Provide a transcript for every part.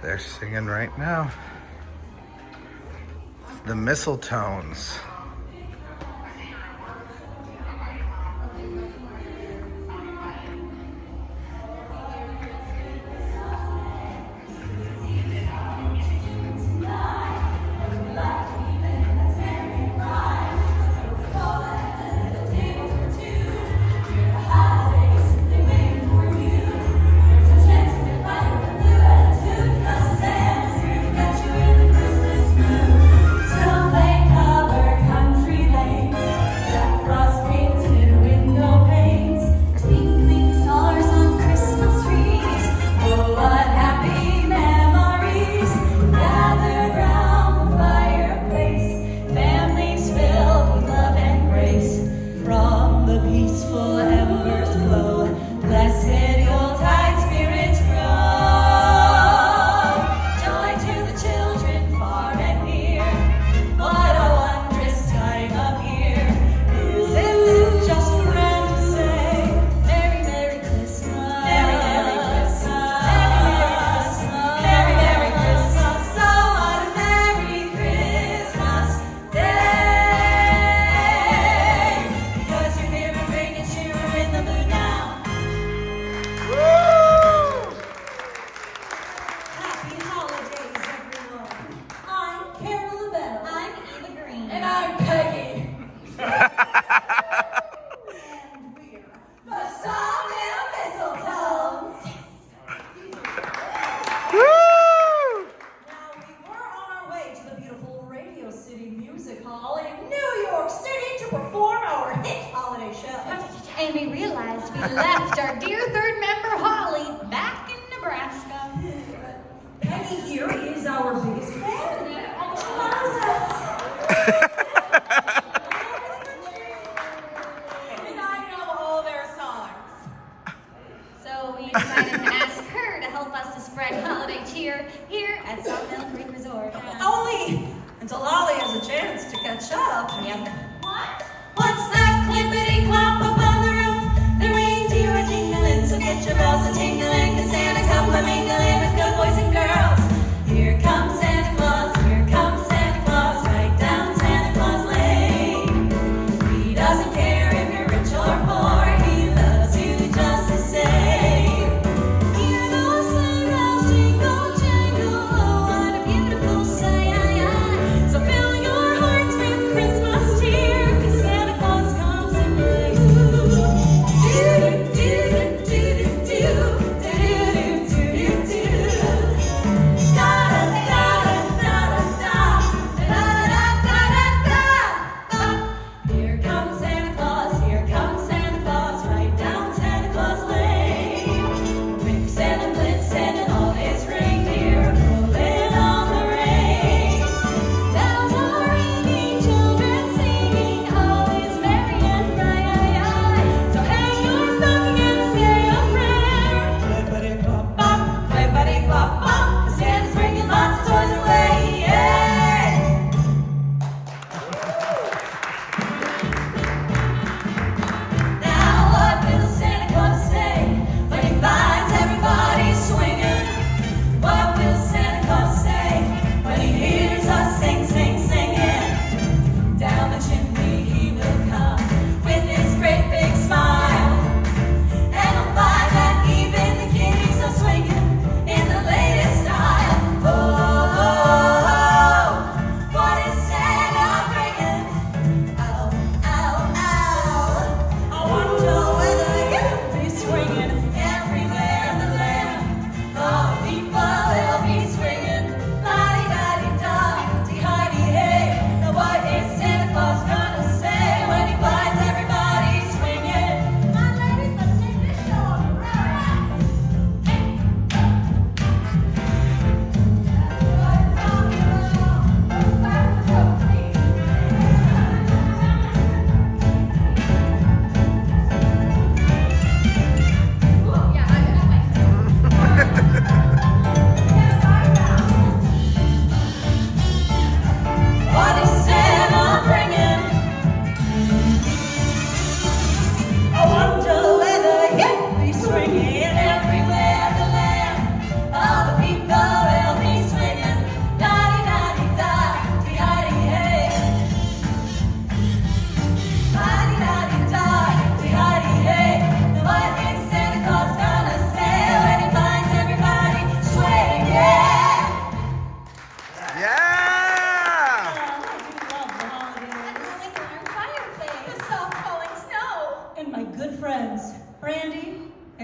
They're singing right now. The Mistletones. And we're the Sawmill Mistletones. Woo! Now, we were on our way to the beautiful Radio City Music Hall in New York City to perform our hit holiday show. And we realized we left our dear third member, Holly, back in Nebraska. Peggy here is our biggest fan, and she loves us. And I know all their songs. So we decided to ask her to help us to spread holiday cheer here at Sawmill Creek Resort. Only until Ollie has a chance to catch up. Yep. What? What's that clippity clop up on the roof? The reindeer are jingling, so get your bells a tingling, 'cause Santa come a mingling with good boys and girls. Here comes Santa Claus, here comes Santa Claus, right down Santa Claus Lane. He doesn't care if you're rich or poor, he loves you just the same. Hear those sleigh bells jingle, jangle, oh what a beautiful sight. So fill your hearts with Christmas cheer, 'cause Santa Claus comes to you.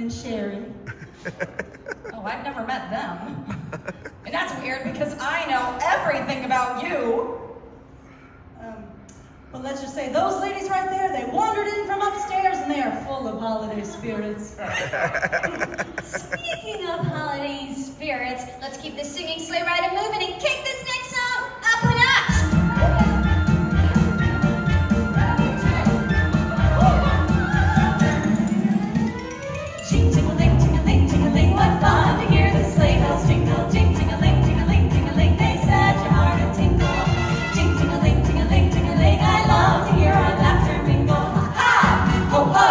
and Sherry. Oh, I've never met them. And that's weird because I know everything about you. But let's just say those ladies right there, they wandered in from upstairs and they are full of holiday spirits. Speaking of holiday spirits, let's keep this singing sleigh ride moving and kick this next song up a notch. Ting-ting-a-ling, ting-a-ling, ting-a-ling, what fun to hear the sleigh bells jingle. Ting-ting-a-ling, ting-a-ling, ting-a-ling, they set your heart a tingle. Ting-ting-a-ling, ting-a-ling, ting-a-ling, I love to hear our laughter mingle. Ha-ha! Ho-ho!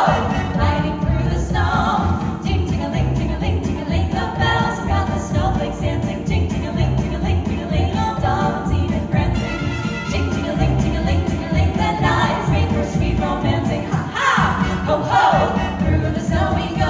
Riding through the snow. Ting-ting-a-ling, ting-a-ling, ting-a-ling, the bells have got the snowflakes dancing. Ting-ting-a-ling, ting-a-ling, ting-a-ling, all dolphins even prancing. Ting-ting-a-ling, ting-a-ling, ting-a-ling, the night is made for sweet romancing. Ha-ha! Ho-ho! Through the snow we go.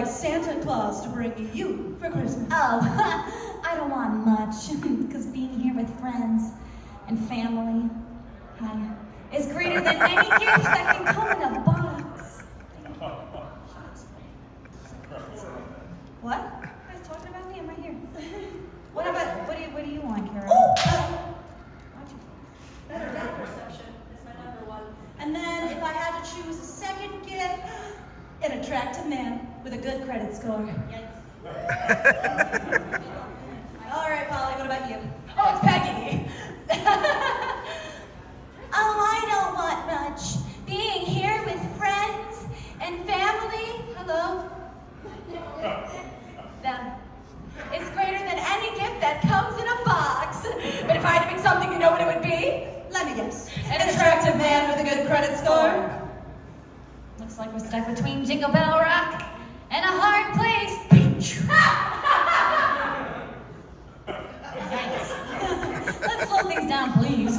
Santa Claus to bring you for Christmas? Oh, I don't want much, because being here with friends and family is greater than any gift that can come in a box. What? You guys talking about me? I'm right here. What do you want, Carol? Oh! Better depth perception is my number one. And then if I had to choose a second gift, an attractive man with a good credit score. Yes. All right, Polly, what about you? Oh, it's Peggy. I don't want much. Being here with friends and family. Hello? Them. It's greater than any gift that comes in a box. But if I had to pick something, you know what it would be? Let me guess. An attractive man with a good credit score. Looks like we're stuck between Jingle Bell Rock and a hard place. Yikes. Let's slow things down, please.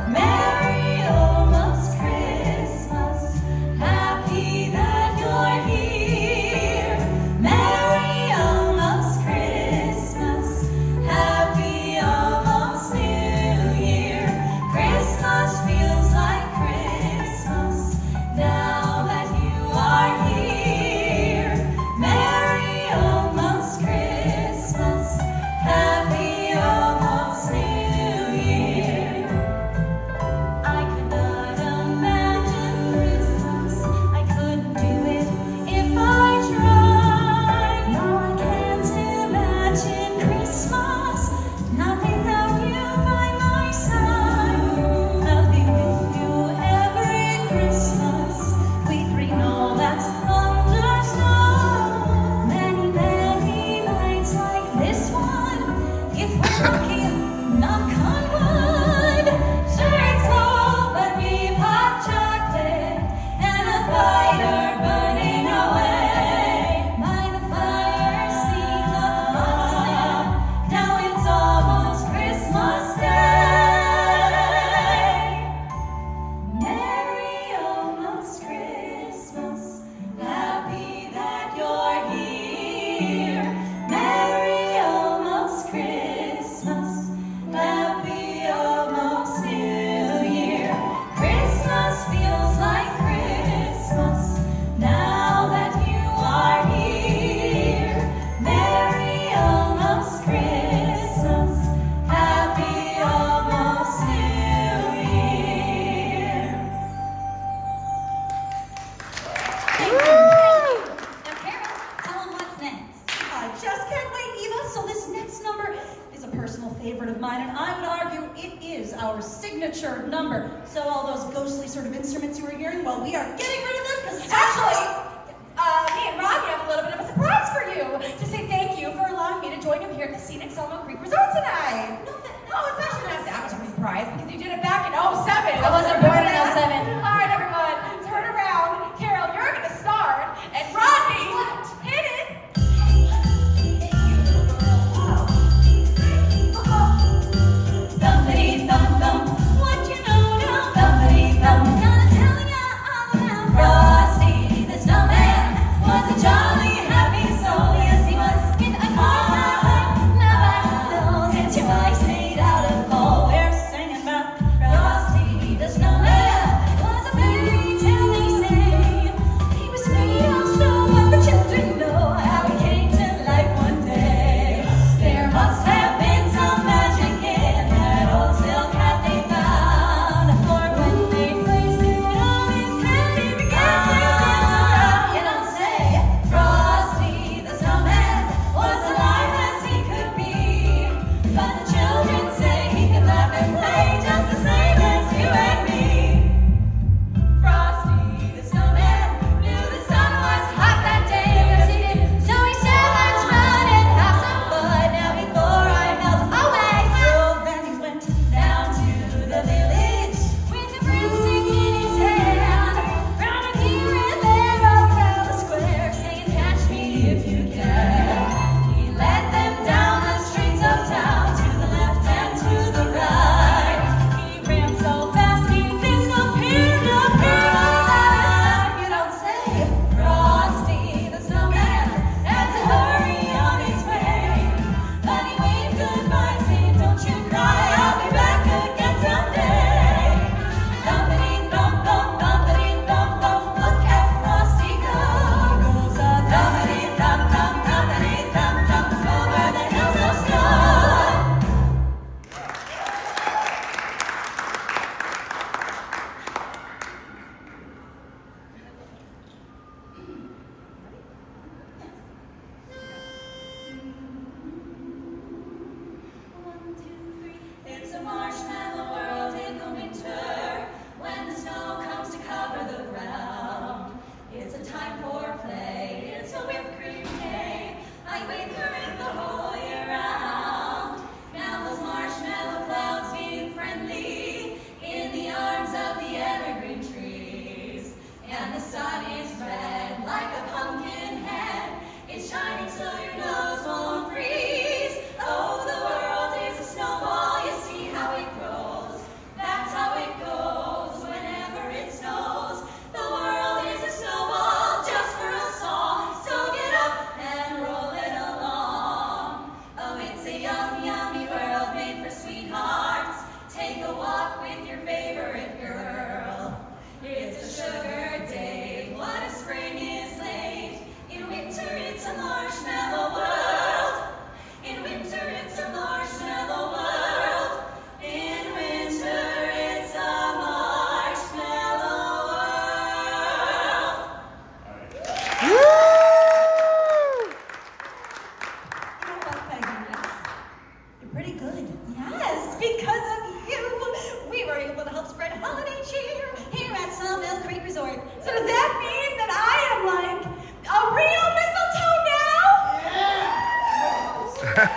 Merry almost Christmas, happy that you're here. Merry almost Christmas, happy almost New Year. Christmas feels like Christmas now that you are here. Merry almost Christmas, happy almost New Year. I could not imagine Christmas. I couldn't do it if I tried. No, I can't imagine Christmas not without you by my side. I'll be with you every Christmas. We three know that's under snow. Many, many nights like this one. If we're lucky, knock on wood. Sure, it's cold, but we've hot chocolate and a fire burning away. By the fire, see the moss. Now it's almost Christmas Day. Merry almost Christmas, happy that you're here. Merry almost Christmas, happy almost New Year. Christmas feels like Christmas now that you are here. Merry almost Christmas, happy almost New Year. Thank you. Now, Carol, tell them what's next. I just can't wait, Eva. So this next number is a personal favorite of mine, and I would argue it is our signature number. So all those ghostly sort of instruments you were hearing, well, we are getting rid of them because it's Actually, me and Robbie have a little bit of a surprise for you. To say thank you for allowing me to join you here at the scenic Sawmill Creek Resort tonight. No, it's actually not that much of a surprise because you did it back in 07. I wasn't born in 07. All right, everyone, turn around. Carol, you're going to start. And Rodney, hit it. thumpity thump thump. What you know now? Thumpity thump. Gonna tell ya all about Frosty the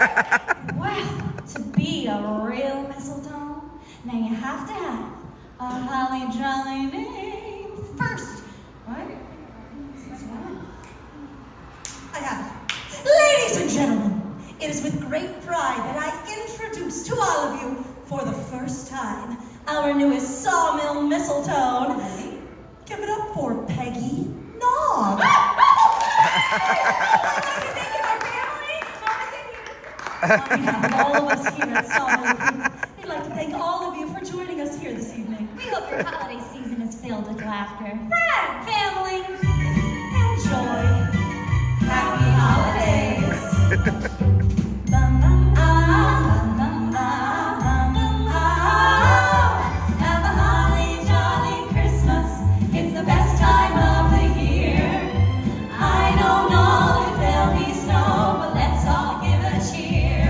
Well, to be a real mistletoe, now you have to have a holly jolly name first, right? I have it. Ladies and gentlemen, it is with great pride that I introduce to all of you, for the first time, our newest Sawmill Mistletoe. Give it up for Peggy Nog. On behalf of all of us here at Sawmill, we'd like to thank all of you for joining us here this evening. We hope your holiday season is filled with laughter, Friends, family, and joy. Happy holidays. Bum, bum, bum, bum, bum, bum, bum. Have a holly jolly Christmas. It's the best time of the year. I don't know if there'll be snow, but let's all give a cheer.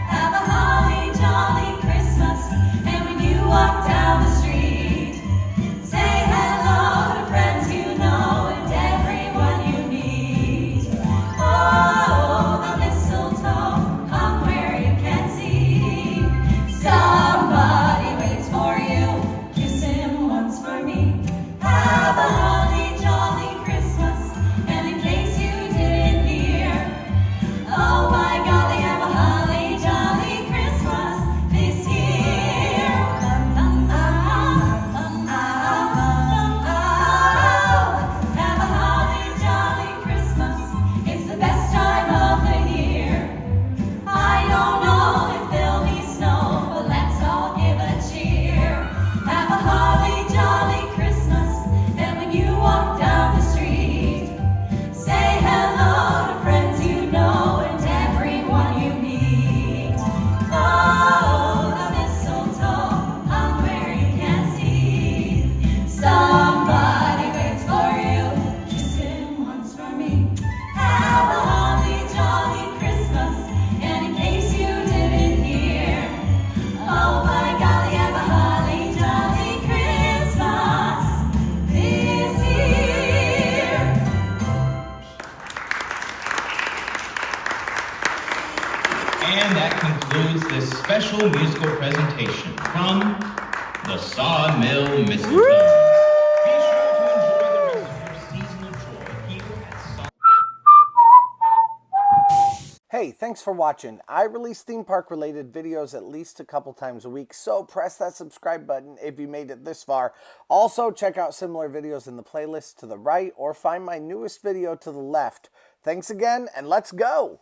Have a holly jolly Christmas, and when you walk down the street, say hello to friends you know and everyone you meet. Oh, the mistletoe hung where you can see. Somebody waits for you, kiss him once for me. Have a holly jolly Christmas, and in case you didn't hear, oh my golly, have a holly jolly Christmas this year. Have a holly jolly Christmas. It's the best time of the year. I don't know if there'll be snow, but let's all give a cheer. Have a holly jolly Christmas, and when you walk down the street, say hello to friends you know and everyone you meet. Oh, the mistletoe hung where you can see. Somebody waits for you, kiss him once for me. Have a holly jolly Christmas, and in case you didn't hear, oh my golly, have a holly jolly Christmas this year. And that concludes this special musical presentation from the Sawmill Mistletones. Be sure to enjoy the rest of your seasonal joy here at Sawmill. Hey, thanks for watching. I release theme park related videos at least a couple times a week, so press that subscribe button if you made it this far. Also, check out similar videos in the playlist to the right or find my newest video to the left. Thanks again, and let's go!